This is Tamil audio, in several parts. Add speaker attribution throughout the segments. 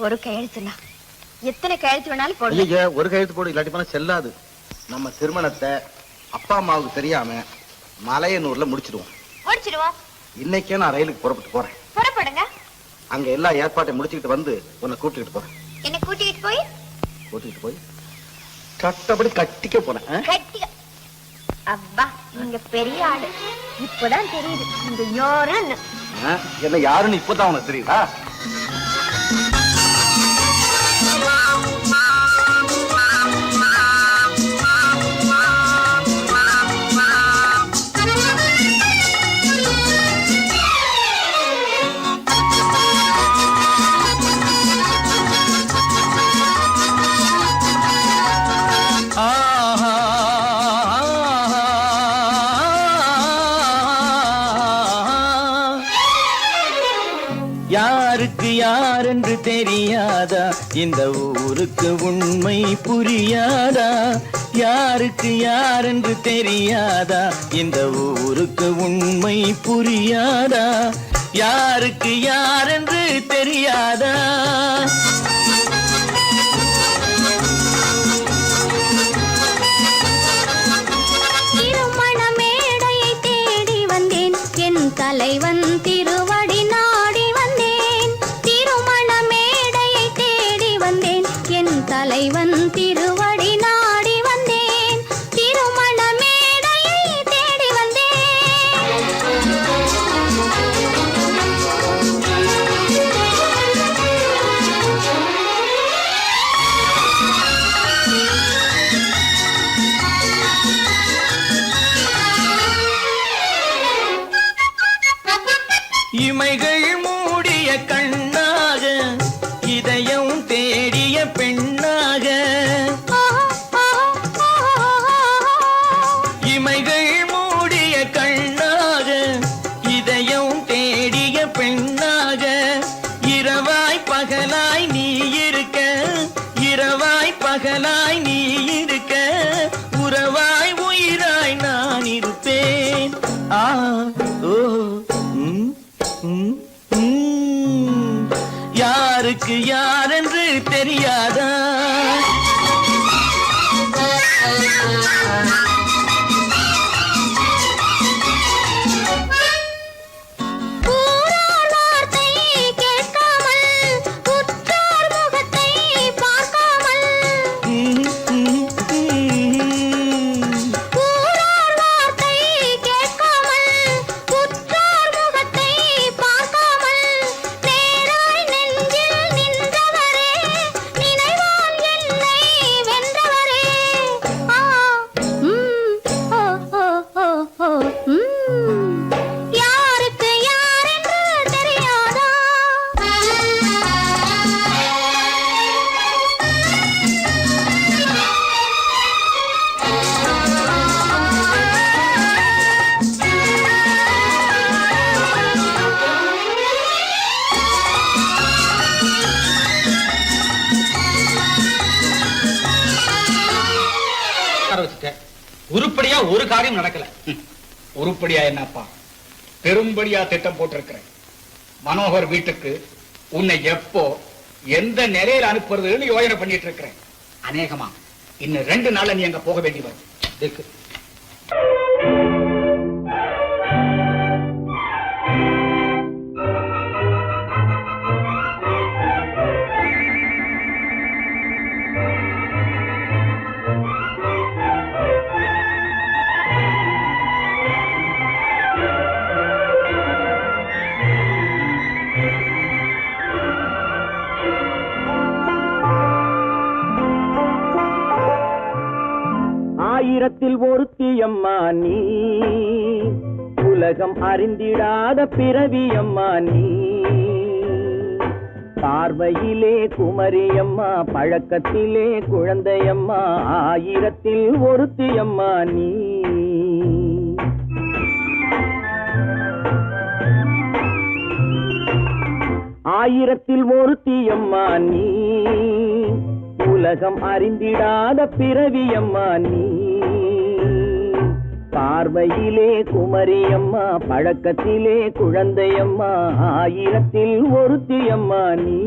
Speaker 1: ஒரு கையெழுத்துனா எத்தனை கையெழுத்து வேணாலும் போடுங்க.
Speaker 2: ஒரு கையெழுத்து போடு, இல்லாட்டி போனா செல்லாது. நம்ம திருமணத்தை அப்பா அம்மாவுக்கு தெரியாம மலையனூர்ல முடிச்சிடுவோம். இன்னைக்கே நான் ரயிலுக்கு புறப்பட்டு போறேன்.
Speaker 1: புறப்படுங்க.
Speaker 2: அங்க எல்லா ஏற்பாட்டையும் முடிச்சுக்கிட்டு வந்து உன்னை கூட்டிட்டு போறேன்.
Speaker 1: என்ன கூட்டிட்டு போய்
Speaker 2: கட்டப்படி கட்டிக்க போறேன்.
Speaker 1: அப்பா நீங்க பெரிய ஆளு. இப்பதான் தெரியுது நீங்க யாருன்னு.
Speaker 2: என்ன யாருன்னு இப்பதான் உனக்கு தெரியுதா?
Speaker 3: யாருக்கு யாரென்று தெரியாதா, இந்த ஊருக்கு உண்மை புரியாதா? யாருக்கு யாரென்று தெரியாதா, இந்த ஊருக்கு உண்மை புரியாதா? யாருக்கு யாரென்று தெரியாதா?
Speaker 4: திருமண மேடையை தேடி வந்தேன், என் தலைவன் திருவடி நாடி வந்தேன். திருமண மேடையை தேடி வந்தேன், என் தலைவன் திருவடி நாடி வந்தேன். திருமண மேடையை தேடி
Speaker 3: இமைகள் மூடிய கண்ணாக, இதயம் தேடிய பெண்ணாக. இமைகள் மூடிய கண்ணாக, இதயம் தேடிய பெண்ணாக. இரவாய் பகலாய் நீ இருக்க, இரவாய் பகலாய் நீ இருக்க, உறவாய் உயிராய் நான் இருப்பேன். யாருக்கு யாரென்று தெரியாதா?
Speaker 5: உருப்படியா ஒரு காரியம் நடக்கல. உருப்படியா என்னப்பா, பெரும்படியா திட்டம் போட்டிருக்கிறேன். மனோகர் வீட்டுக்கு உன்னை எப்போ எந்த நிலையில அனுப்புறதுன்னு யோசனை பண்ணிட்டு இருக்கிறேன். அநேகமா இன்னும் 2 நாள்ல நீ அங்க போக வேண்டி வரும்.
Speaker 3: ஆயிரத்தில் ஒருத்தியம்மா நீ, உலகம் அறிந்திடாத பிறவியம்மா நீ. பார்வையிலே குமரியம்மா, பழக்கத்திலே குழந்தையம்மா, ஆயிரத்தில் ஒருத்தியம்மா நீ. ஆயிரத்தில் ஒருத்தியம்மா நீ, உலகம் அறிந்திடாத பிறவியம்மா நீ. பார்வையிலே குமரியம்மா, பழக்கத்திலே குழந்தையம்மா, ஆயிரத்தில் ஒருத்தியம்மா நீ.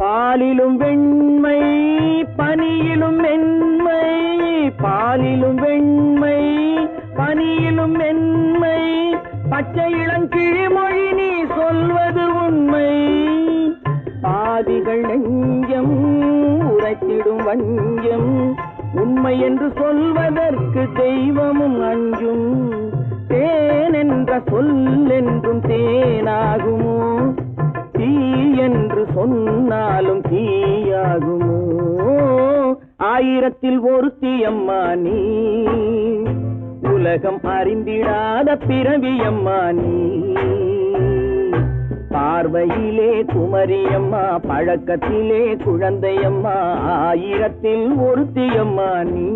Speaker 3: பாலிலும் வெண்மை பனியிலும் மென்மை, பாலிலும் வெண்மை பனியிலும் மென்மை, பச்சை இளங்கிழிமொழி நீ சொல்வது உண்மை. பாதிகள் நெஞ்சம் உரைத்திடும் வஞ்சம், உண்மை என்று சொல்வதற்கு தெய்வமும் அஞ்சும். தேன் என்ற சொல் என்றும் தேனாகுமோ, தீ என்று சொன்னாலும் தீயாகுமோ. ஆயிரத்தில் ஒருத்தியம்மா நீ, உலகம் அறிந்திடாத பிறவியம்மா நீ. பார்வையிலே குமரியம்மா, பழக்கத்திலே குழந்தையம்மா, ஆயிரத்தில் ஒருத்தியம்மா நீ.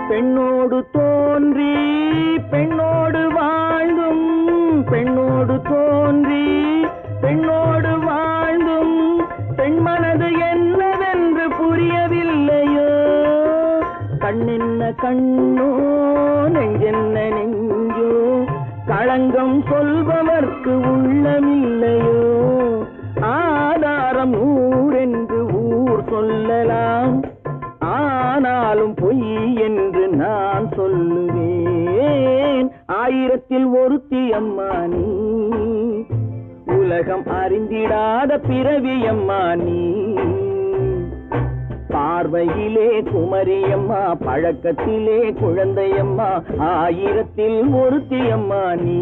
Speaker 3: பெண்ணோடு தோன்றி பெண்ணோடு வாழ்ந்தும், பெண்ணோடு தோன்றி பெண்ணோடு வாழ்ந்தும், பெண்மனது என்னவென்று புரியவில்லையோ. கண்ணென்ன கண்ணோ, நெஞ்சென்ன நெஞ்சோ, களங்கம் சொல்பவர்க்கு உள்ளமில்லையோ. ஆதாரம் நூறென்று ஊர் சொல்லலாம், ஆனாலும் பொய் என்று நான் சொல்லுவேன். ஆயிரத்தில் ஒருத்தியம்மா நீ, உலகம் அறிந்திடாத பிறவியம்மா நீ. பார்வையிலே குமரியம்மா, பழக்கத்திலே குழந்தையம்மா, ஆயிரத்தில் ஒருத்தியம்மா நீ.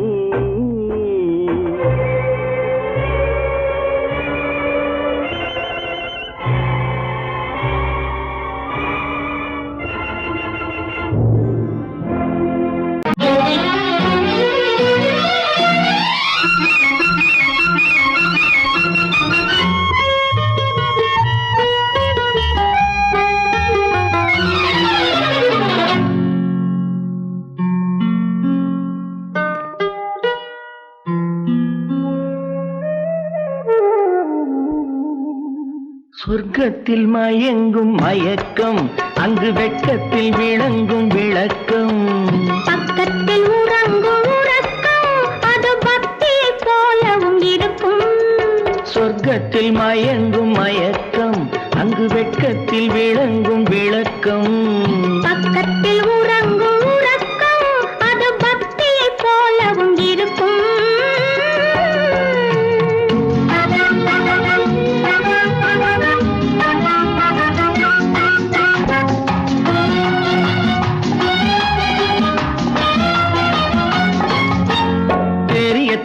Speaker 3: சொர்க்கத்தில் மயங்கும் மயக்கம், அங்கு வெட்கத்தில் விளங்கும் விளக்கம்.
Speaker 4: பக்கத்தில் உறங்கும் உறக்கம், அது பக்தி போலவும் இருக்கும்.
Speaker 3: சொர்க்கத்தில் மயங்கும் மயக்கம், அங்கு வெட்கத்தில் விளங்கும் விளக்கம்.
Speaker 4: பக்கத்தில் உறங்கும் உறக்கம், அது பக்தி போலவும் இருக்கும்.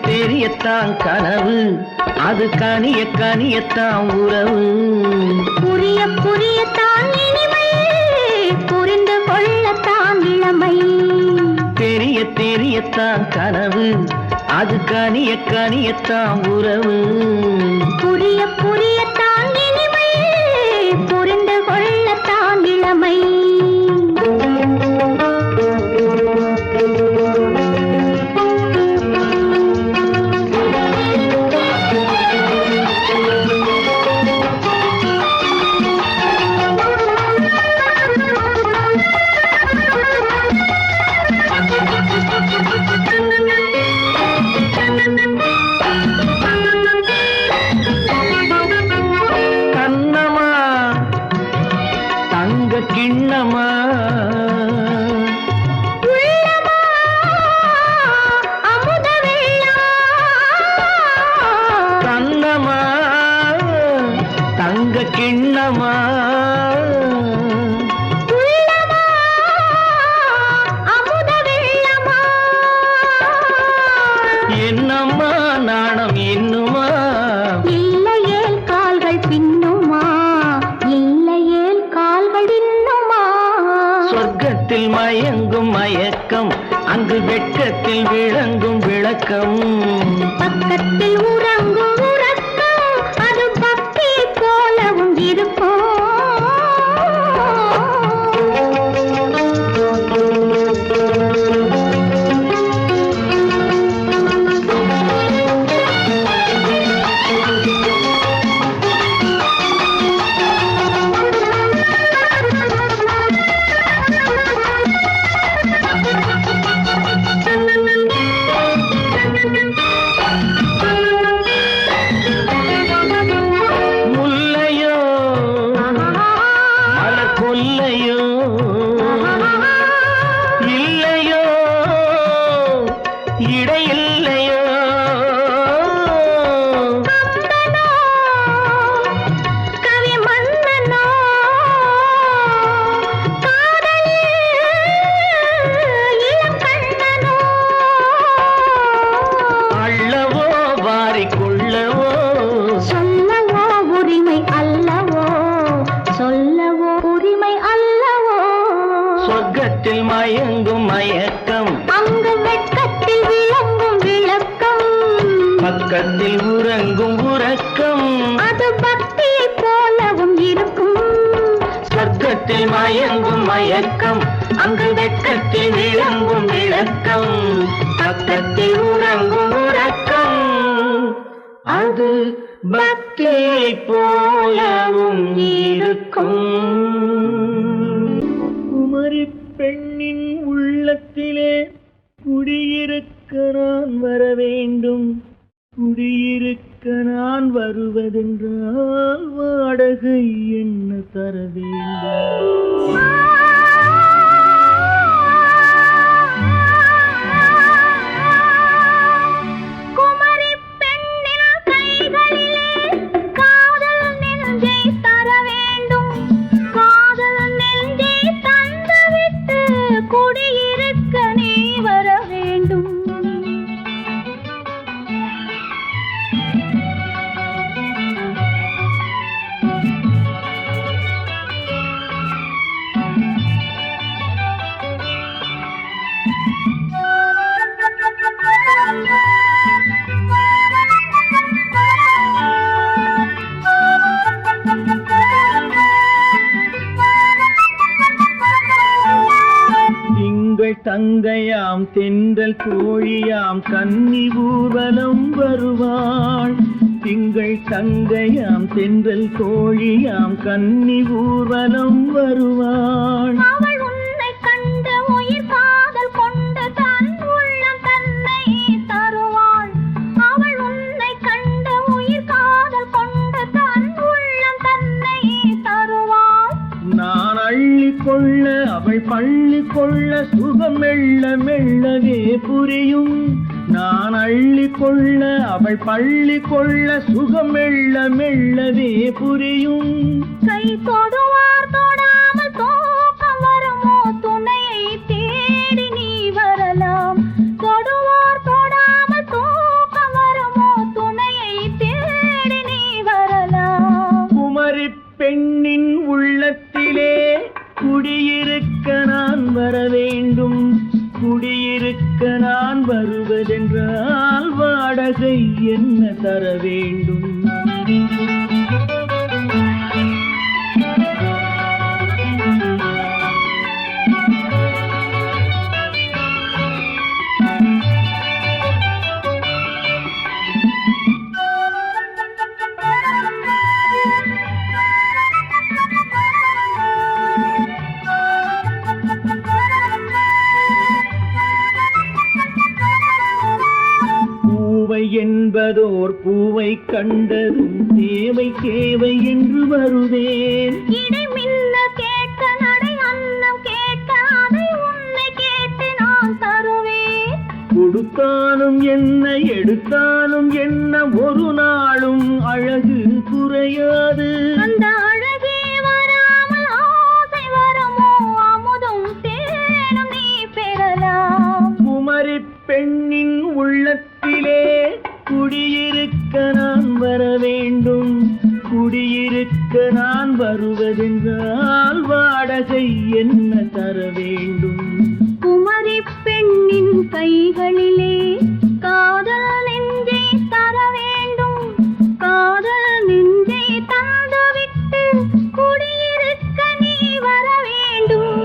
Speaker 3: தெரியத்தான் கனவு, அது கனிய கனியத்தான் உறவு.
Speaker 4: புரிய புரியத்தான் இனிமை, புரிந்து கொள்ளத்தான் இளமை.
Speaker 3: தெரியத்தான் கனவு, அது கனிய கனியத்தான் உறவு.
Speaker 4: புரிய புரியத்தான் இனிமை, புரிந்து கொள்ளத்தான் இளமை.
Speaker 3: கிண்ணமா
Speaker 4: அமுத வெள்ளா,
Speaker 3: கண்ணமா தங்க கிண்ணமா,
Speaker 4: உள்ளமா
Speaker 3: அங்கு வெட்கத்தில் விளங்கும் விளக்கம்.
Speaker 4: பக்கத்தில் உறங்கும் உறக்கம் அது பக்தி போலவும் இருக்கும்.
Speaker 3: சொர்க்கத்தில் மயங்கும் மயக்கம்,
Speaker 4: அங்கு வெட்கத்தில் விளங்கும் விளக்கம்.
Speaker 3: பக்கத்தில் உறங்கும் உறக்கம்
Speaker 4: அது பக்தியை போலவும் இருக்கும்.
Speaker 3: சொர்க்கத்தில் மயங்கும் மயக்கம், அங்கு வெட்கத்தில் விளங்கும் விளக்கம். பக்கத்தில் உறங்கும் உறக்கம் அது பக்தியை போலவும் இருக்கும். குமரி பெண்ணின் உள்ளத்திலே குடியிருக்க நான் வர வேண்டும். குடியிருக்க நான் வருவதென்றால் வாடகை என்ன தர வேண்டும்? தங்கையாம் தென்றல் தோழியாம் கன்னி ஊர்வலம் வருவாள். திங்கள் தங்கையாம் தென்றல் தோழியாம் கன்னி ஊர்வலம் வருவாள்.
Speaker 4: அவள் உன்னை கண்டு உயிர் காதல் கொண்டு தன் உள்ளம் தன்னை தருவாள். அவள் உன்னை கண்டு உயிர் காதல் கொண்டு தன் உள்ளம் தன்னை தருவாள்.
Speaker 3: நான் அள்ளி கொள்ள அவள் பள்ளி கொள்ள சுகம் மெல்ல மெல்லவே புரியும். நான் அள்ளி கொள்ள அவள் பள்ளி கொள்ள சுகம் மெல்ல மெல்லவே புரியும்.
Speaker 4: கை தொடுவார் தொடாமல் தூக்கம் வருமோ? துணையை தேடி நீ வரலாம். தொடுவார் தொடாமல் தூக்கம் வருமோ? துணையை தேடி நீ வரலாம்.
Speaker 3: குமரி பெண்ணின் உள்ளத்திலே குடியிருக்க நான் வர வேண்டும். குடியிருக்க நான் வருவதென்றால் வாடகை என்ன தர வேண்டும்? என்பதோர் பூவை கண்டதும் தேவை தேவை என்று வருவேன்.
Speaker 4: இடை மின்ன கேட்க நடை அன்னம் கேட்க அதை உன்னை கேட்டு நான் தருவேன்.
Speaker 3: கொடுத்தாலும் என்ன எடுத்தாலும் என்ன ஒரு நாளும் அழகு குறையாது.
Speaker 4: அந்த அழகே வராமல் ஆசை வரமோ? அமுதும் தேனும் நீ பெறலாம்.
Speaker 3: குமரி பெண்ணின் உள்ளத்திலே குடியிருக்க நான் வர வேண்டும். குடியிருக்க நான் வருவதென்றால் வாடகை என்ன தர வேண்டும்?
Speaker 4: குமரி பெண்ணின் கைகளிலே காதல் நெஞ்சை தர வேண்டும். காதல் நெஞ்சை தந்துவிட்டு குடியிருக்க நீ வர வேண்டும்.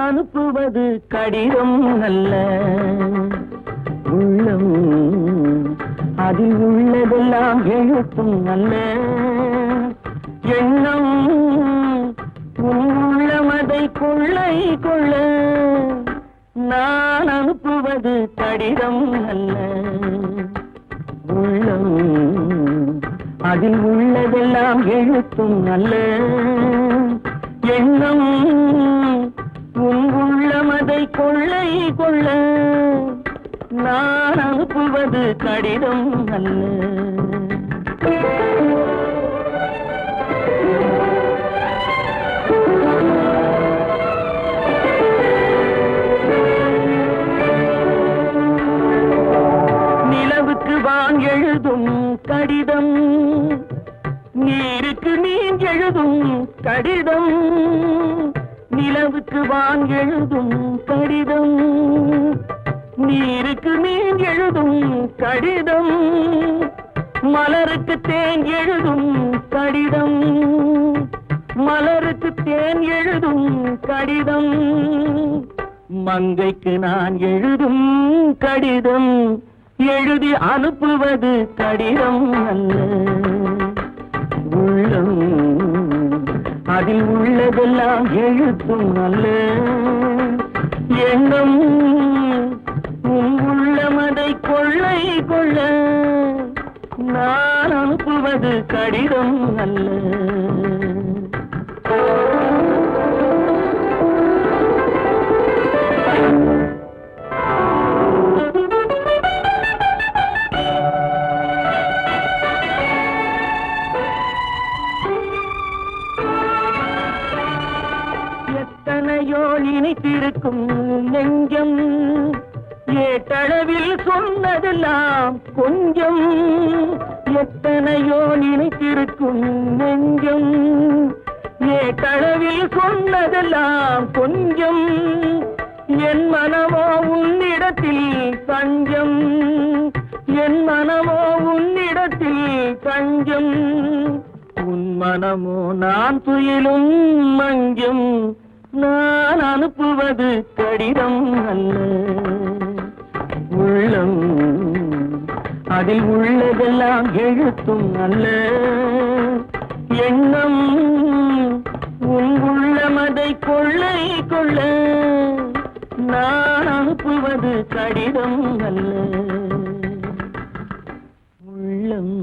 Speaker 3: அனுப்புவது கடிதம் அல்ல, உள்ளம் அதில் உள்ளதெல்லாம் எழுத்தும் அல்ல. எண்ணம் உள்ளமதை கொள்ளை கொள்ள. நான் அனுப்புவது கடிதம் அல்ல, உள்ளம் அதில் உள்ளதெல்லாம் எழுத்தும் அல்ல. எண்ணம் உள்ளமதை கொள்ளை கொள்ள. நான் அனுப்புவது கடிதம் அல்ல. நிலவுக்கு வான் எழுதும் கடிதம், நீருக்கு நீர் எழுதும் கடிதம். நிலவுக்கு வான் எழுதும் கடிதம், நீருக்கு நீர் எழுதும் கடிதம். மலருக்கு தேன் எழுதும் கடிதம், மலருக்கு தேன் எழுதும் கடிதம். மங்கைக்கு நான் எழுதும் கடிதம், எழுதி அனுப்புவது கடிதம் அல்ல. உள்ளம் அதில் உள்ளதெல்லாம் எழுத்தும் அல்ல. எண்ணம் உள்ளமதை கொள்ளை கொள்ள. நான் அனுப்புவது கடிதம் அல்ல. எத்தனையோ நினைத்திருக்கும் நெஞ்சம், ஏட்டளவில் சொன்னதெல்லாம் கொஞ்சம். எத்தனையோ நினைத்திருக்கும் நெஞ்சம், ஏட்டளவில் சொன்னதெல்லாம் கொஞ்சம். என் மனமோ உன்னிடத்தில் தஞ்சம், என் மனமோ உன்னிடத்தில் தஞ்சம். உன் மனமோ நான் துயிலும் மஞ்சம். நான் அனுப்புவது கடிதம் அல்ல, உள்ளம் அதில் உள்ளதெல்லாம் எழுத்தும் அல்ல. எண்ணம் உன் உள்ளமதை கொள்ளை கொள்ள. நான் அனுப்புவது கடிதம் அல்ல, உள்ளம்.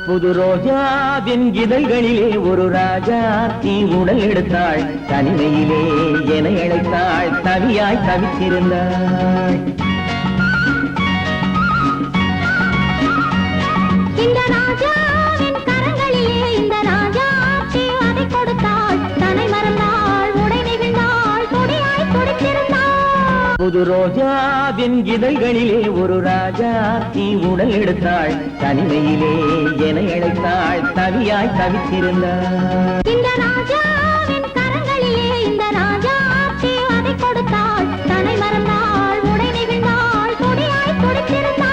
Speaker 3: புது ரோஜாவின் இதழ்களிலே ஒரு ராஜா தீ உடல் எடுத்தாள். தனிமையிலே என அழைத்தாள், தவியாய் தவித்திருந்தாள்.
Speaker 4: இந்த ராஜாவின் கரங்களிலே இந்த ராஜா அதை கொடுத்தாள். தன்னை மறந்தாள், உடை நெகிழ்ந்தாள், கொடியாய் துடித்திருந்தாள்.
Speaker 3: புது ரோஜாவின் இதழ்களிலே ஒரு ராஜா தீ உடல் எடுத்தாள் தனிமையிலே என அழைத்தாள் தவியாய் தவித்திருந்தாள்
Speaker 4: இந்த ராஜாவின் கரங்களிலே இந்த ராஜா தீ அதை கொடுத்தாள் தன்னை மறந்தாள் உடை நெகிழ்ந்தாள் துடியாய் துடித்திருந்தாள்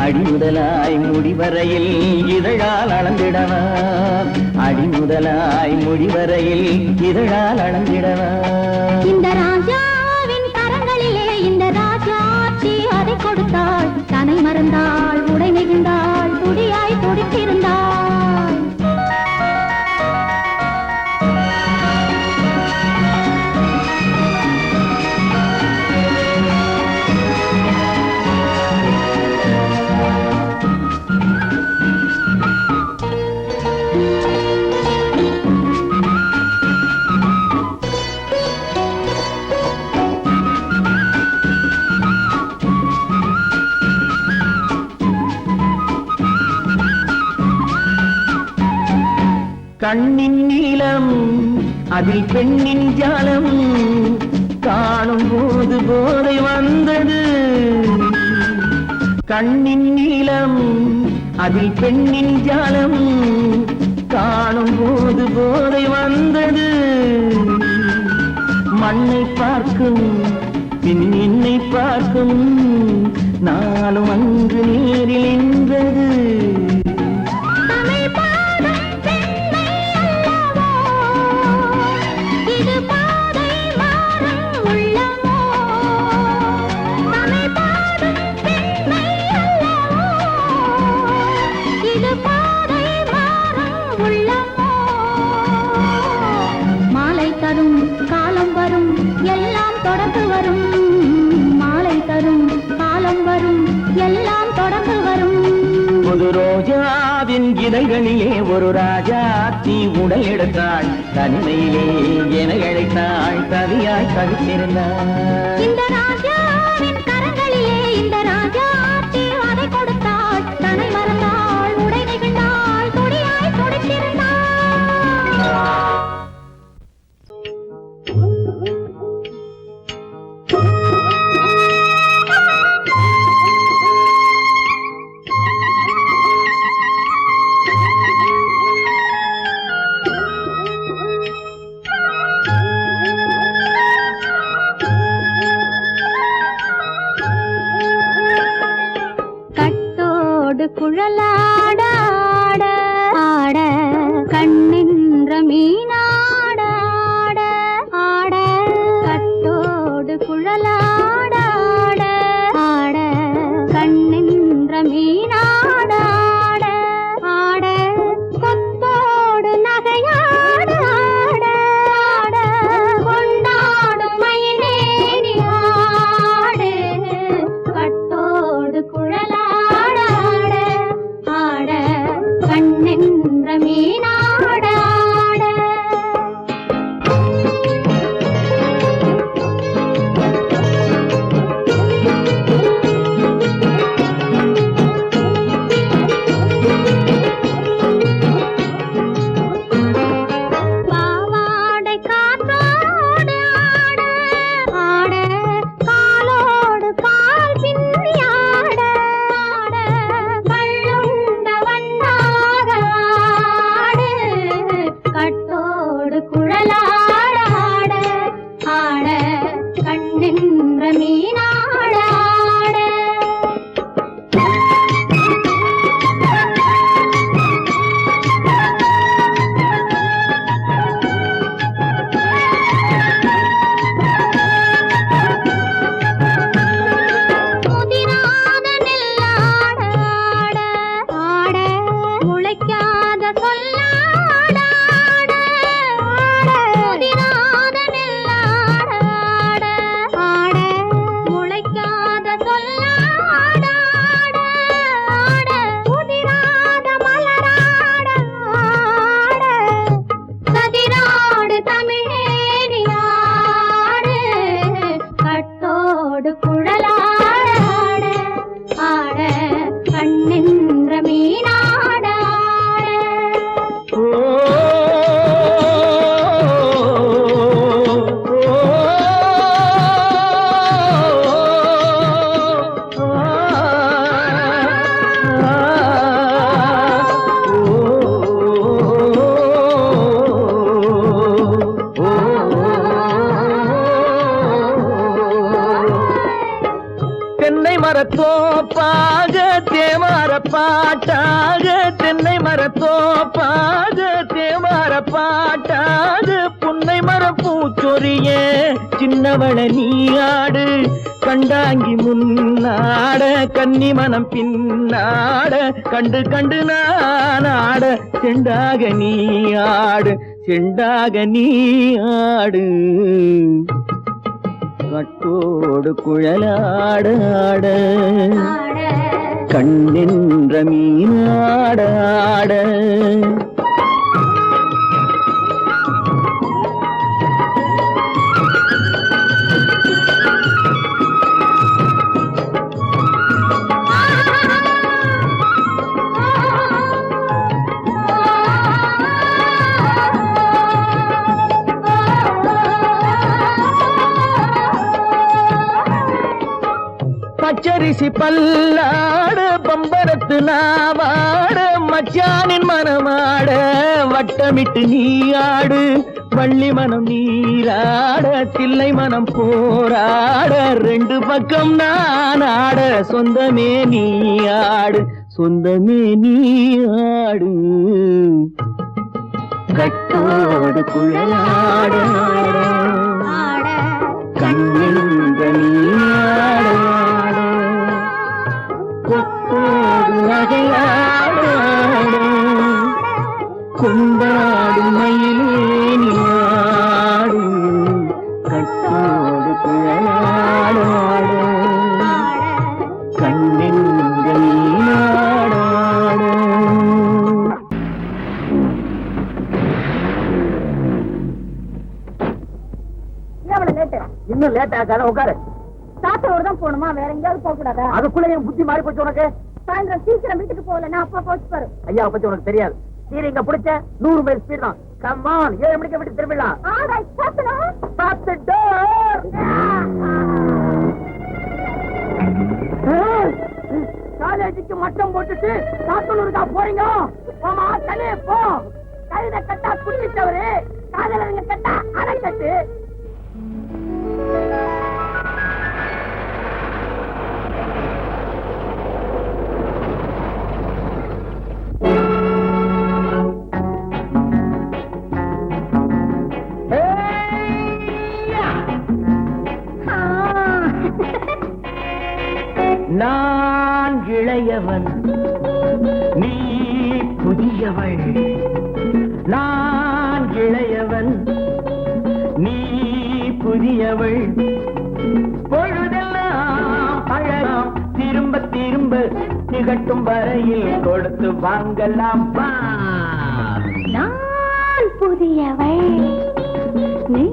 Speaker 3: அடிமுதலாய் முடிவரையில் இதழால் அளந்திடவா அடிமுதலாய் முடிவரையில் இதழால் அளந்திடவா
Speaker 4: இந்த ராஜாவின் கரங்களிலே இந்த ராஜா அதை கொடுத்தாள் தன்னை மறந்தாள் உடை நெகிழ்ந்தாள் துடியாய் துடித்திருந்தாள்
Speaker 3: கண்ணின் நீளம் அதில் பெண்ணின் ஜாலம் காணும் போது போதை வந்தது கண்ணின் நீளம் அதில் பெண்ணின் ஜாலம் காணும் போது போதை வந்தது மண்ணை பார்க்கும் பின் என்னை பார்க்கும் நாளும் அங்கு நேரில் என்றது ரோஜாவின் இதழ்களிலே ஒரு ராஜா தீ உடல் எடுத்தாள் தனிமையிலே என அழைத்தாள் தவியாய் தவித்திருந்தாள்
Speaker 4: இந்த ராஜாவின் கரங்களிலே இந்த ராஜா தீ அதை கொடுத்தாள் தன்னை மறந்தாள் உடை நெகிழ்ந்தாள் துடியாய் துடித்திருந்தாள் குழலாட ஆட கண்ணின்ற மீனாட ஆட கட்டோடு குழலாட ஆட கண்ணின்ற மீனாட ஆட கொத்தோடு நகையாட ஆட கொண்டாடும் மயிலேறி ஆடு கட்டோடு குழலாட கண்ணென்ற மீனாட
Speaker 3: தோப்பாக தேவார பாட்டாக தென்னை மரத்தோப்பாக தேவார பாட்டாக புன்னை மர பூச்சொரிய சின்னவள நீயாடு கண்டாங்கி முன்னாட கன்னி மனம் பின்னாட கண்டு கண்டு நானாட செண்டாக நீயாடு செண்டாக நீயாடு கட்டோடு குழலாடாட கண்ணின்ற மீனாடாட பச்சரிசி பல்லாட பம்பரத்து நாவாட மச்சானின் மனமாட வட்டமிட்டு நீயாடு வள்ளி மனம் நீராட தில்லை மனம் போராட ரெண்டு பக்கம் நானாட சொந்தமே நீயாடு சொந்தமே நீயாடு கட்டோடு குழலாட கண்ணின்ற நீயாட கொத்தோடு நகையாட கொண்டாடு மயிலேனியாடு கட்டோடு குழலாட கண்ணின்ற நீயாட இன்னும் லேட் ஆகாத உட்காரு.
Speaker 1: சாத்தோடு தான் போகணுமா, வேற எங்கேயாவது போக கூடாதா?
Speaker 3: அதுக்குள்ள என் புத்தி மாறி போச்சு உனக்கு.
Speaker 1: சாயந்தரம் சீக்கிரம் வீட்டுக்கு போகல, நான் அப்பா போச்சு பாரு.
Speaker 3: ஐயா பத்தி உனக்கு தெரியாது. நீங்க பிடிச்ச 100 மைல் ஸ்பீட் தான். கம்மான் 7 மணிக்கு வீட்டுக்கு திரும்பிடலாம். காலேஜுக்கு மட்டம் போட்டுட்டு சாத்தனூருக்கா போறீங்க? போமா தலே போ. கழுத கட்டா குடிச்சவரு, காதலங்க கட்டா அரைக்கட்டு. நான் இளையவன், நீ புதியவள். நான் இளையவன், நீ புதியவள். பொழுதெல்லாம் அழகாம் திரும்ப திரும்ப திகட்டும் வரையில் கொடுத்து வாங்கலாம்.
Speaker 4: நான் புதியவள், நீ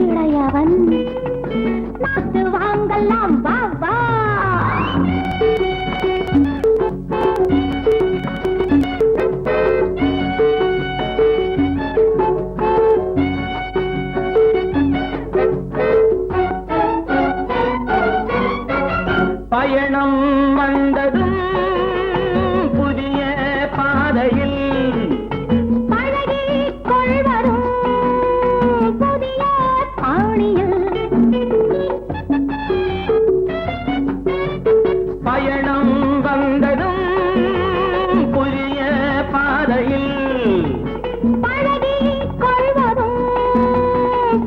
Speaker 4: இளையவன், நாத்து வாங்கலாம். வா வா.
Speaker 3: பயணம் வந்ததும் புதிய பாதையில்
Speaker 4: பழகிக் கொள்வரும் புதிய பாணியில்.
Speaker 3: பயணம் வந்ததும் புதிய பாதையில்
Speaker 4: பழகிக் கொள்வரும்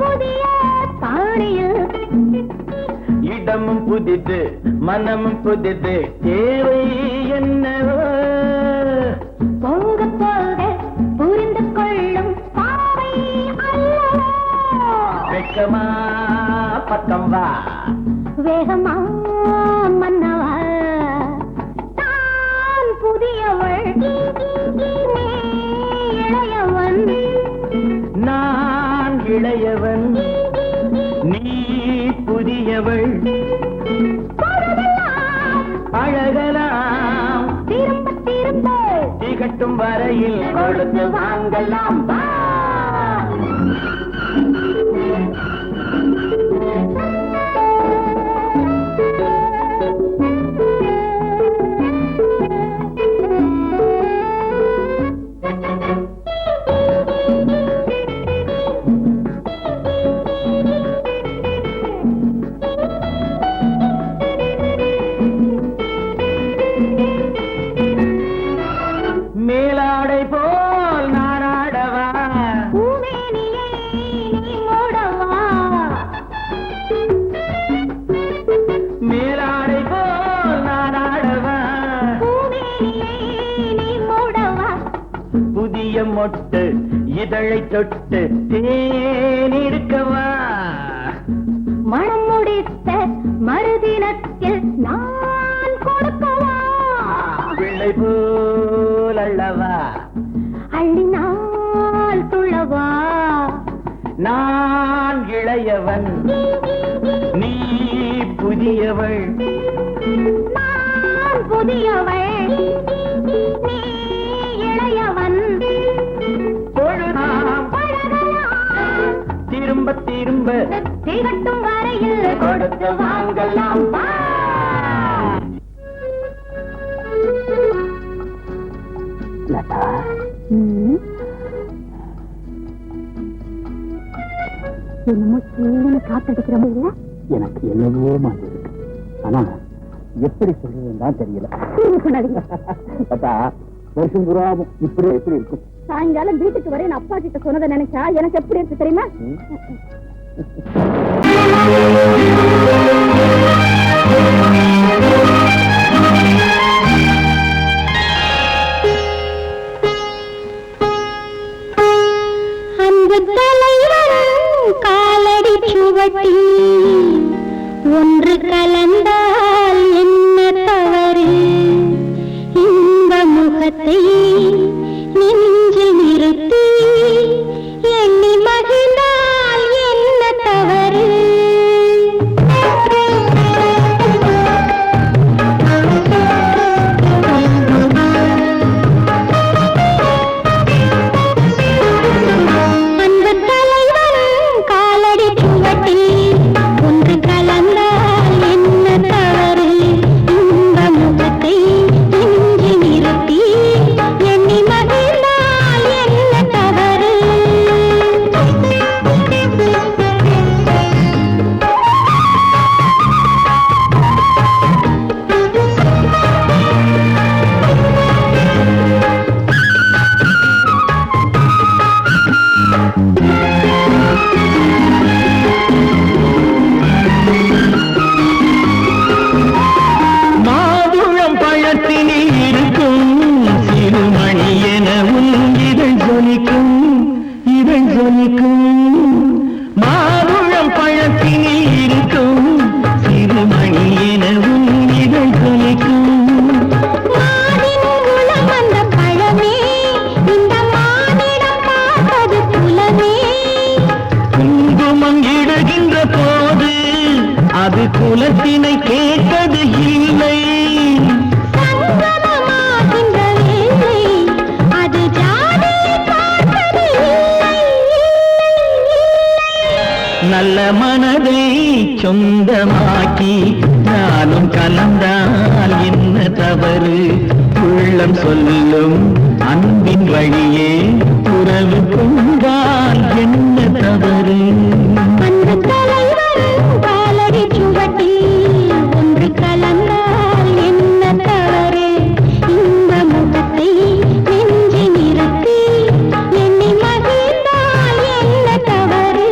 Speaker 4: புதிய பாணியில்.
Speaker 3: இடமும் புதிது மனமும் புதிது தேவை என்னவோ.
Speaker 4: போக போக புரிந்து கொள்ளும் பாவை அல்லவோ.
Speaker 3: வெக்கமா பக்கம் வா,
Speaker 4: வேகமா மன்னவா. தான் புதியவள், நீ இளையவன்.
Speaker 3: நான் இளையவன், நீ புதியவள். அழகலாம்
Speaker 4: திரும்ப திரும்ப
Speaker 3: திகட்டும் வரையில் கொடுத்து வாங்கலாம். வா. மொட்டு இதழை தொட்டு தேனிருக்கவா
Speaker 4: மனம் முடித்த மறுதினத்தில் நான் கொடுக்கவா
Speaker 3: பிள்ளை போல் அல்லவா
Speaker 4: அள்ளினால் துள்ளவா
Speaker 3: நான் இளையவன் நீ புதியவள்
Speaker 4: நான் புதியவள் நீ இளையவன்
Speaker 3: பொழுதாம் திரும்ப திரும்ப
Speaker 4: திகட்டும் வரையில் கொடுத்து வாங்கலாம் வா.
Speaker 3: லதா
Speaker 4: என்னமோ சீன காத்தடிக்கிற இல்ல
Speaker 3: எனக்கு என்னவோ மாதிரி இருக்கு ஆனா எப்படி சொல்றதுன்னு தான் தெரியல லதா வருஷம் புறாவும் இப்படி எப்படி இருக்கும்
Speaker 1: சாயங்காலம் வீட்டுக்கு வர அப்பா கிட்ட சொன்னதை நினைச்சா எனக்கு எப்படி இருக்கு தெரியுமா?
Speaker 4: அந்த தலைவன் காலடி சுவட்டி ஒன்று கலந்தால் என்ன தவறு இந்த முகத்தை நெஞ்சில் நிறுத்தி எண்ணி மகிழ்ந்தால் என்ன தவறு அந்த தலைவன் காலடி சுவட்டி ஒன்று கலந்தால் என்ன தவறு இந்த முகத்தை நெஞ்சில் நிறுத்தி எண்ணி மகிழ்ந்தால் என்ன தவறு
Speaker 3: மாதுளம் பழத்தினில் இருக்கும் சிறுமணி எனவும் இதழ் ஜொலிக்கும் மாதுளம் பழத்தினில் இருக்கும் சிறுமணி எனவும் இதழ் ஜொலிக்கும்
Speaker 4: மானின் குலம் வந்த பழமே இந்த மானிடம் பார்ப்பது குலமே
Speaker 3: குங்குமம் இடுகின்ற போது அது குலத்தினை கேட்பது இல்லை
Speaker 4: சங்கமமாகின்ற வேளை அது ஜாதியை பார்ப்பது இல்லை
Speaker 3: நல்ல மனதை சொந்தமாக்கி நானும் கலந்தால் என்ன தவறு உள்ளம் சொல்லும் அன்பின் வழியே உறவு கொண்டால் என்ன தவறு
Speaker 4: அந்த தலைவன் காலடி சுவட்டி ஒன்று கலந்தால் என்ன தவறு இந்த முகத்தை நெஞ்சி நிறுத்தி எண்ணி மகிழ்ந்தால் என்ன தவறு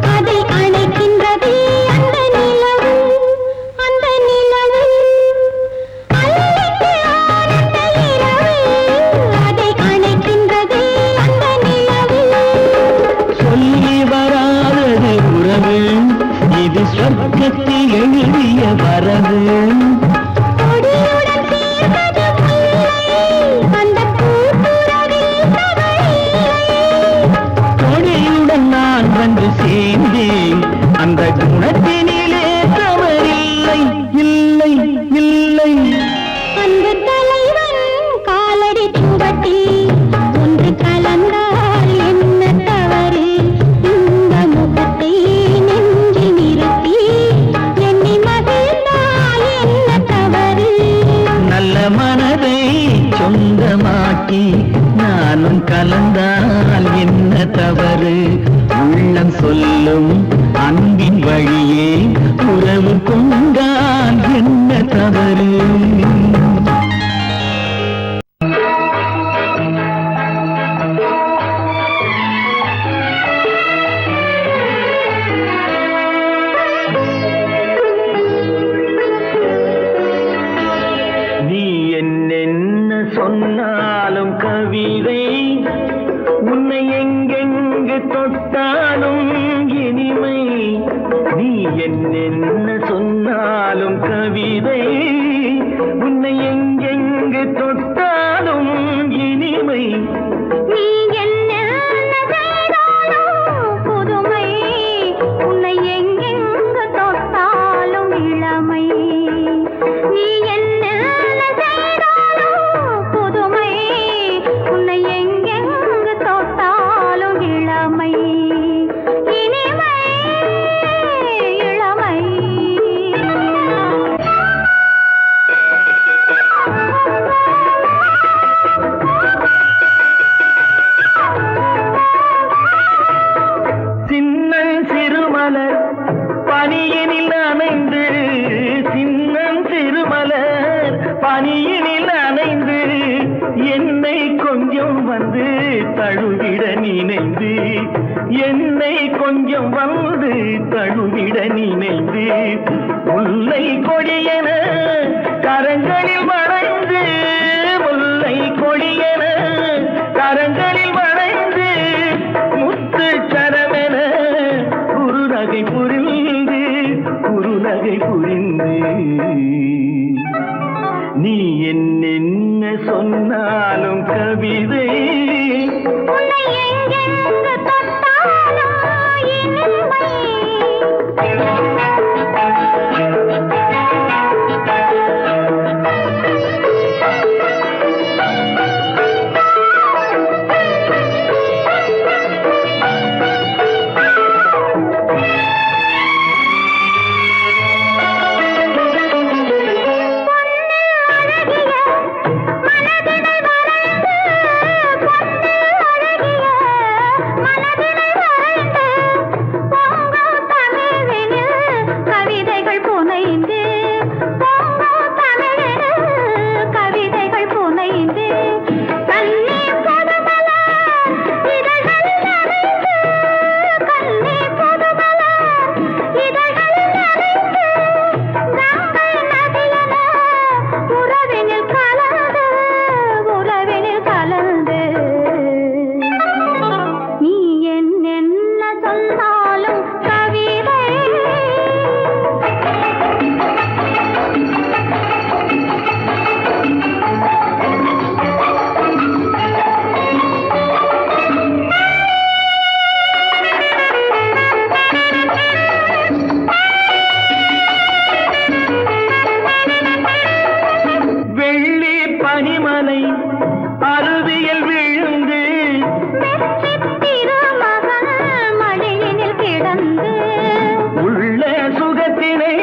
Speaker 4: அதை அணைக்கின்றது அந்த நிலவு அல்லிக்கு ஆனந்த இரவு அதை அணைக்கின்றது அந்த நிலவு
Speaker 3: சொல்லி வராதது உறவு இது சொர்க்கத்தில் எழுதிய வரவு
Speaker 4: கொடியுடன் சேர்ந்தது முல்லை அந்த பூத்துறவில் தவறில்லை
Speaker 3: கொடியுடன் நான் வந்து சேர்ந்தேன் அந்த குணத்தினிலே தவறில்லை இல்லை இல்லை
Speaker 4: அன்பு தலைவன் காலடி சுவட்டி ஒன்று கலந்தால் என்ன தவறு இந்த முகத்தை நெஞ்சி நிறுத்தி எண்ணி மகிழ்ந்தால் என்ன தவறு
Speaker 3: நல்ல மனதை சொந்தமாக்கி நானும் கலந்தால் என்ன தவறு உள்ளம் சொல்லும் அன்பின் வழியே உறவு கொண்டால் என்ன தவறு கவிதை உன்னை எங்கெங்கு தொட்டாலும் இனிமை
Speaker 4: நீ என்ன செய்தாலும் புதுமை உன்னை எங்கெங்கு தொட்டாலும் இளமை நீ என்ன செய்தாலும் புதுமை உன்னை எங்கெங்கு தொட்டாலும் இளமை இனிமை இளமை
Speaker 3: சின்னன் சிறுமலர் பனியினில் அணைந்து சின்னன் சிறுமலர் பனியினில் அணைந்து என்னை கொஞ்சம் வந்து தழுவிட நினைந்து என்னை கொஞ்சம் வந்து தழுவிட நினைந்து முல்லை கொடியென கரங்களில் வளைந்து முல்லை கொடியென கரங்களில் வளைந்து முத்து சரமென குறுநகை புரிந்து நீ என்னென்ன சொன்னாலும் கவிதை
Speaker 4: உன்னை எங்கெங்கு தொட்டாலும் இனிமை கவிதைகள் புனைந்து கவிதைகள் புனைந்து கண்ணீர் பொதுமல இதழ்களில் நனைந்து கண்ணீர் பொதுமல இதழ்களில் நனைந்து கங்கை நதியென உறவினில் கலந்து நீ என்ன சொன்னாலும் கவிதை
Speaker 3: வெள்ளி பனிமலை அருவியில் விழுந்து
Speaker 4: திருமகன் மடியினில் கிடந்து
Speaker 3: உள்ள சுகத்தினை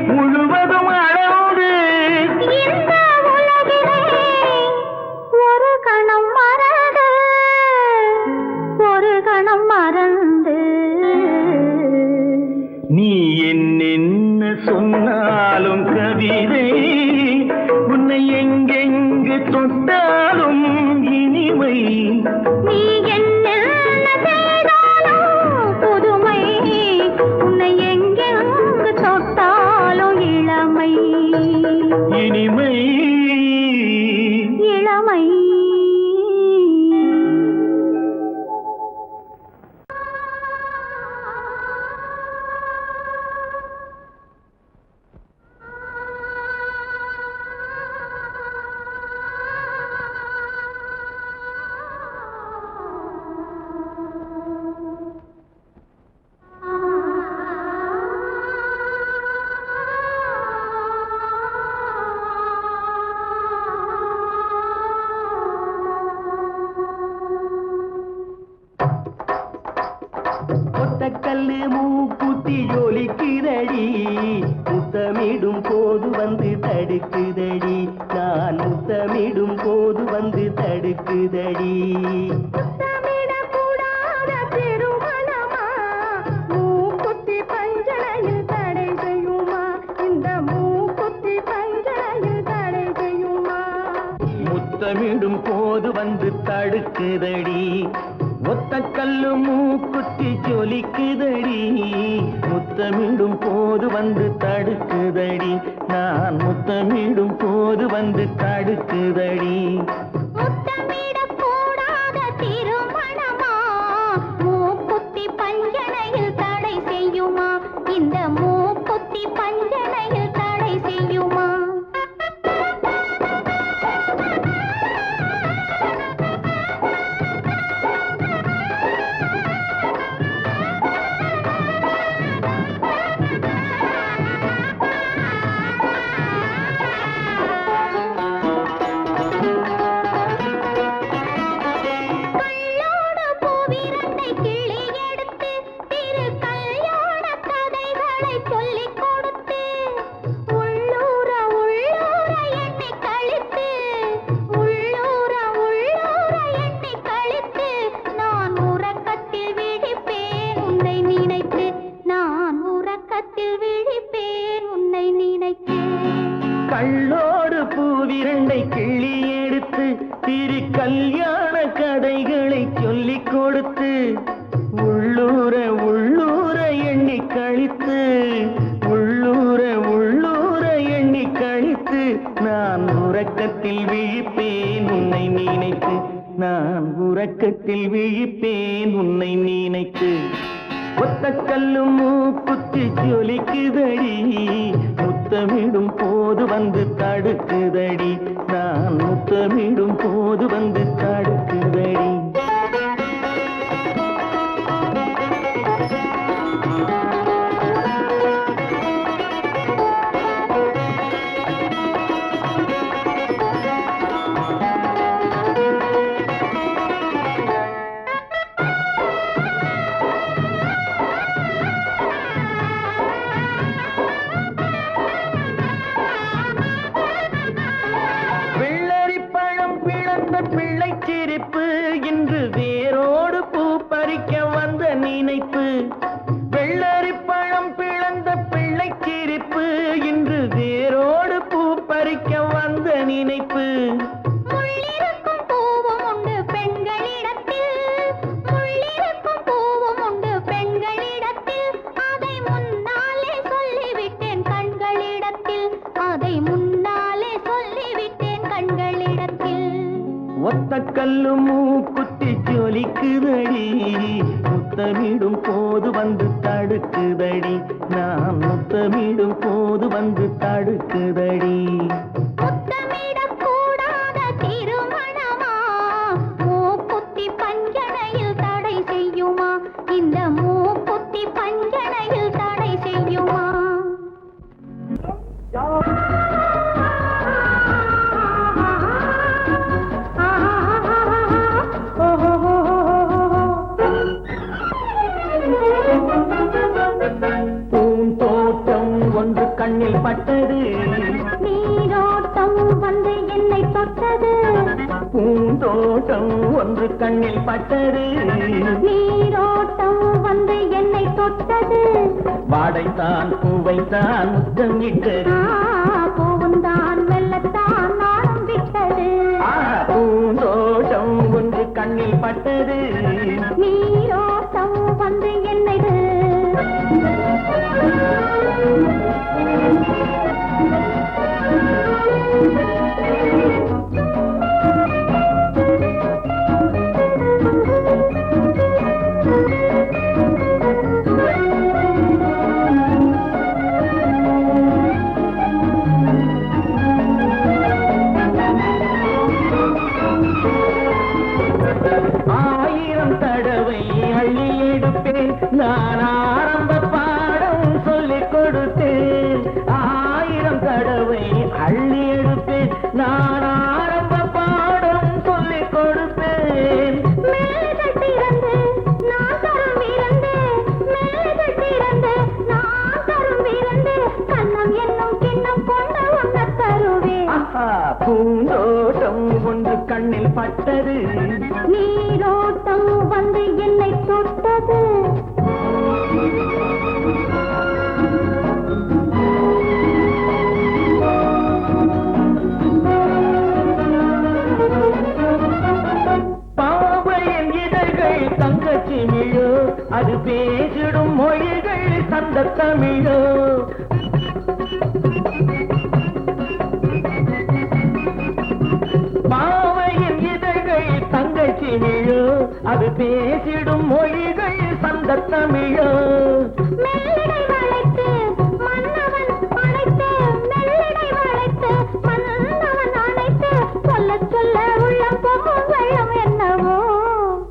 Speaker 3: முழுவதும் அளந்து
Speaker 4: இந்த உலகிலே ஒரு கணம் மறந்து
Speaker 3: நீ என்னென்ன சொன்னாலும் கவிதை உன்னை எங்கெங்கு தொட்டாலும் இனிமை
Speaker 4: நீ என்ன செய்தாலும் புதுமை உன்னை எங்கெங்கு தொட்டாலும் இளமை
Speaker 3: இனிமை
Speaker 4: இளமை
Speaker 3: ஒத்தக்கல்லு மூக்குத்தி ஜொலிக்குதடி முத்தமிடும் போது வந்து தடுக்குதடி நான் முத்தமிடும் போது வந்து தடுக்குதடி
Speaker 4: முத்தமிடக்கூடாத திருமணமா மூக்குத்தி பஞ்சனையில் தடை செய்யுமா இந்த மூக்குத்தி பஞ்சனையில் தடை செய்யுமா
Speaker 3: முத்தமிடும் போது வந்து தடுக்குதடி ஒத்தக்கல்லு மூக்குத்தி ஜொலிக்குதடி முத்தமிடும் போது வந்து தடுக்குதடி நான் முத்தமிடும் போது வந்து தடுக்குதடி
Speaker 4: முத்தமிடக்கூடாத திருமணமா மூக்குத்தி பஞ்சனையில் தடை செய்யுமா இந்த மூக்குத்தி பஞ்சனையில் தடை செய்யுமா
Speaker 3: கள்ளோடு பூவிரண்டை கிள்ளி எடுத்து திரு கல்யாண கதைகளை சொல்லிக் கொடுத்து உள்ளூர உள்ளூர எண்ணி கழித்து உள்ளூர உள்ளூர எண்ணி கழித்து நான் உறக்கத்தில் விழிப்பேன் உன்னை நினைத்து நான் உறக்கத்தில் விழிப்பேன் உன்னை நினைத்து ஒத்த கல்லும் மூக்குத்தி ஜொலிக்குதடி முத்தமிடும் போது வந்து தடுக்குதடி நான் முத்தமிடும் போது வந்து தடுக்குதடி பிள்ளைச்சிரிப்பு இன்று வேரோடு பூ பறிக்க வந்த நினைப்பு வெள்ளரி பழம் பிளந்த பிள்ளைச்சிரிப்பு இன்று வேரோடு பூ பறிக்க வந்த நினைப்பு
Speaker 4: முள்ளிருக்கும் பூவும் உண்டு பெண்களிடத்தில் முள்ளிருக்கும் பூவும் உண்டு பெண்களிடத்தில் அதை முன்னாலே சொல்லிவிட்டேன் கண்களிடத்தில் அதை முன்னாலே சொல்லிவிட்டேன் கண்களிடத்தில்
Speaker 3: ஒத்த கல்லு மூக்குத்தி ஜொலிக்குதடி முத்தமிடும் போது வந்து தடுக்குதடி நான் முத்தமிடும் போது வந்து தடுக்குதடி
Speaker 4: முத்தமிடக்கூடாத திருமணமா மூக்குத்தி பஞ்சனையில் தடை செய்யுமா இந்த மூக்குத்தி பஞ்சனையில் தடை செய்யுமா
Speaker 3: பூந்தோட்டம் ஒன்று கண்ணில் பட்டது
Speaker 4: நீரோட்டம் வந்து என்னை தொட்டது
Speaker 3: பூந்தோட்டம் ஒன்று கண்ணில் பட்டது
Speaker 4: நீரோட்டம் வந்து என்னை தொட்டது
Speaker 3: வாடைத்தான் பூவைத்தான் முத்தமிட்டது
Speaker 4: பூவுந்தான் வெள்ளத்தான் நாளம் விட்டது
Speaker 3: பூந்தோட்டம் ஒன்று கண்ணில் பட்டது
Speaker 4: நீரோட்டம் வந்து என்னை
Speaker 3: ஆயிரம் தடவை அள்ளி எடுப்பேன் நான் ஆரம்ப பாடம் சொல்லிக் கொடுத்தேன் ஆயிரம் தடவை அள்ளி எடுப்பேன் நான் ஆரம்ப பாடம் சொல்லிக் கொடுப்பேன்
Speaker 4: மேலகட்டிறந்து நான் தரும் இறந்து மேலகட்டிறந்து நான் தரும் இறந்து கண்ணம் என்னும் கிண்ணம் கொண்ட ஒன்ன தருவேன்
Speaker 3: பூந்தோட்டம் ஒன்று கண்ணில் பட்டது
Speaker 4: நீரோட்டம் வந்து என்னை தொட்டது
Speaker 3: பாவையின் இதழ்கள் தங்கச்சிமிழோ அது பேசிடும் மொழிகள் சந்த தமிழோ பாவையின் இதழ்கள் தங்கச்சிமிழோ அது பேசிடும் மொழிகள் சந்த தமிழோ
Speaker 4: மெல்லிடை வளைத்து மன்னவன் அழைத்து மெல்லிடை வளைத்து மன்னவன் அழைத்து சொல்ல சொல்ல உள்ளம் பொங்கும் வெள்ளம் என்னவோ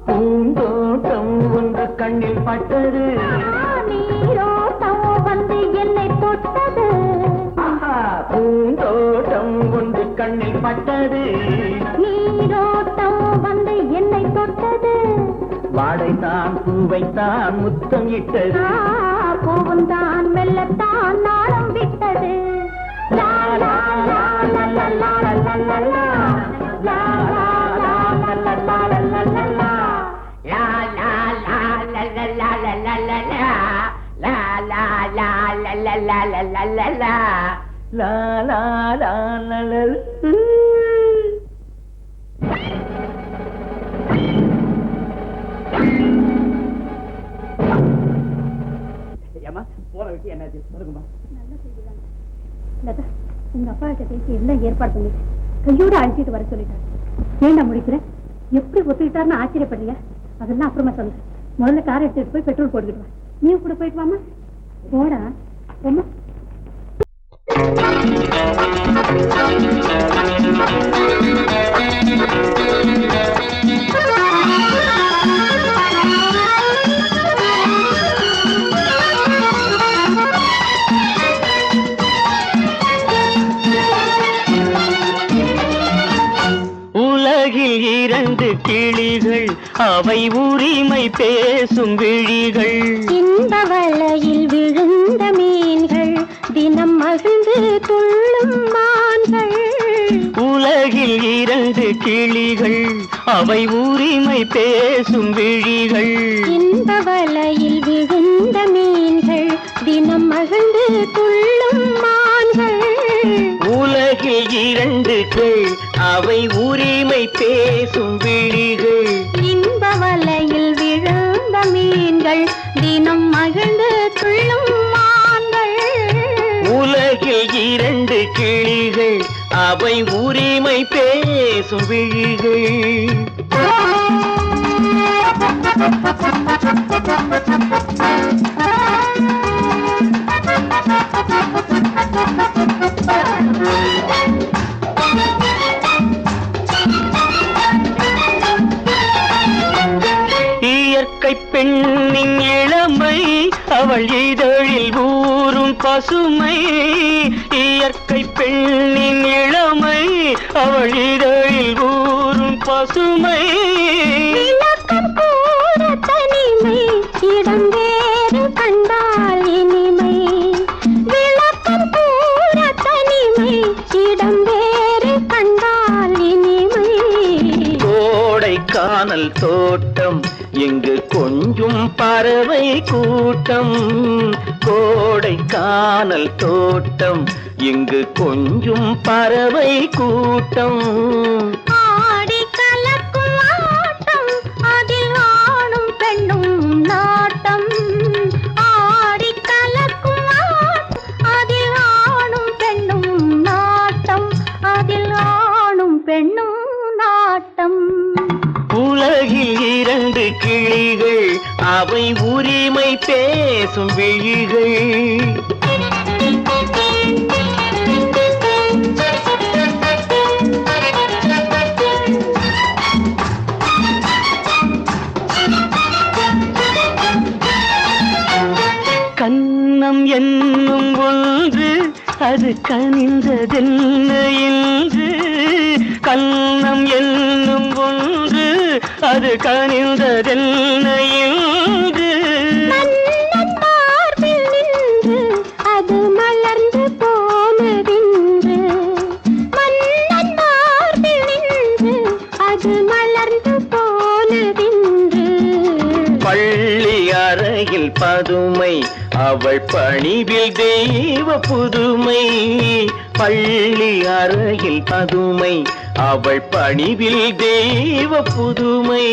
Speaker 3: பூந்தோட்டம் ஒன்று கண்ணில் பட்டது
Speaker 4: நீரோட்டம் வந்து என்னை தொட்டது
Speaker 3: பூந்தோட்டம் ஒன்று கண்ணில் பட்டது
Speaker 4: நீரோட்டம் வந்து என்னை தொட்டது
Speaker 3: வாடைத்தான் பூவைத்தான் முத்தம் இட்டது
Speaker 4: பூவுந்தான் மெல்லத்தான் நாளம் விட்டது லா லா லா லா லா லா லா லா லா லா லா லா லா லா லா லா லா லா la la la la la la la la la la la la la la
Speaker 3: லா லா லா லலல். ஏமா போற விஷயம் என்னாச்சு சொல்லுங்கம்மா.
Speaker 1: நல்ல செய்திதான். லதா, உங்க அப்பா கிட்ட பேசி எல்லாம் ஏற்பாடு பண்ணிட்டு கையோட அழைச்சிட்டு வர சொல்லிட்டாரு. ஏண்டா முடிக்கிற? எப்படி ஒத்துக்கிட்டாருன்னு ஆச்சரியப்படுறியா? அதெல்லாம் அப்புறமா சொல்லுங்க. முதல்ல கார் எடுத்துட்டு போய் பெட்ரோல் போட்டுக்கிட்டு வா. நீ கூட போயிட்டு வாமா. போடா ரொம்ப.
Speaker 3: உலகில் இரண்டு கிளிகள், அவை உரிமை பேசும் விழிகள்.
Speaker 4: இந்த வலையில் விழுந்த மீன்கள், தினம் மகிழ்ந்து துள்ளும் மான்கள்.
Speaker 3: உலகில் இரண்டு கிளிகள், அவை உரிமை பேசும் விழிகள்.
Speaker 4: இந்த வலையில் விழுந்த மீன்கள், தினம் மகிழ்ந்து துள்ளும் மான்கள்.
Speaker 3: உலகில் இரண்டு கிளை, அவை உரிமை பேசும் விழிகள்.
Speaker 4: இந்த வலையில் விழுந்த மீன்கள், தினம் மகிழ்ந்து துள்ளும் மான்கள்.
Speaker 3: உலகில் இரண்டு கிளிகள், அவை உரிமை பேசும் விழிகள். இயற்கை பெண்ணின் இளமை, அவள் இதழில் ஊறும் பசுமை. இயற்கை பெண்ணின் இளமை, அவள் இதழில் ஊறும் பசுமை.
Speaker 4: விளக்கம் கூற தனிமை, இடம் வேறு கண்டால் இனிமை. விளக்கம் கூற தனிமை, இடம் வேறு கண்டால் இனிமை.
Speaker 3: கோடைக்கானல் தோட்டம், இங்கு கொஞ்சும் பறவை கூட்டம். கோடைக்கானல் தோட்டம், இங்கு கொஞ்சும் பறவை கூட்டம்.
Speaker 4: ஆடி கலக்கும் ஆட்டம், அதில் ஆணும் பெண்ணும் நாட்டம். ஆடி கலக்கும் ஆட்டம், அதில் ஆணும் பெண்ணும் நாட்டம். அதில் ஆணும் பெண்ணும் நாட்டம்.
Speaker 3: உலகில் இரண்டு கிளிகள், அவை உரிமை பேசும் விழிகள். கன்னம் என்னும் ஒன்று, அது கனிந்ததென்ன என்று. கன்னம் என்னும் ஒன்று, அது கனிந்ததென்ன என்று.
Speaker 4: மன்னன் மார்பில் நின்று, அது மலர்ந்து போனதென்று. மன்னன் மார்பில் நின்று, அது மலர்ந்து போனதென்று.
Speaker 3: பள்ளி அறையில் பதுமை, அவள் பணிவில் தெய்வ புதுமை. பள்ளி அறையில் பதுமை, அவள் பணிவில் தெய்வ புதுமை.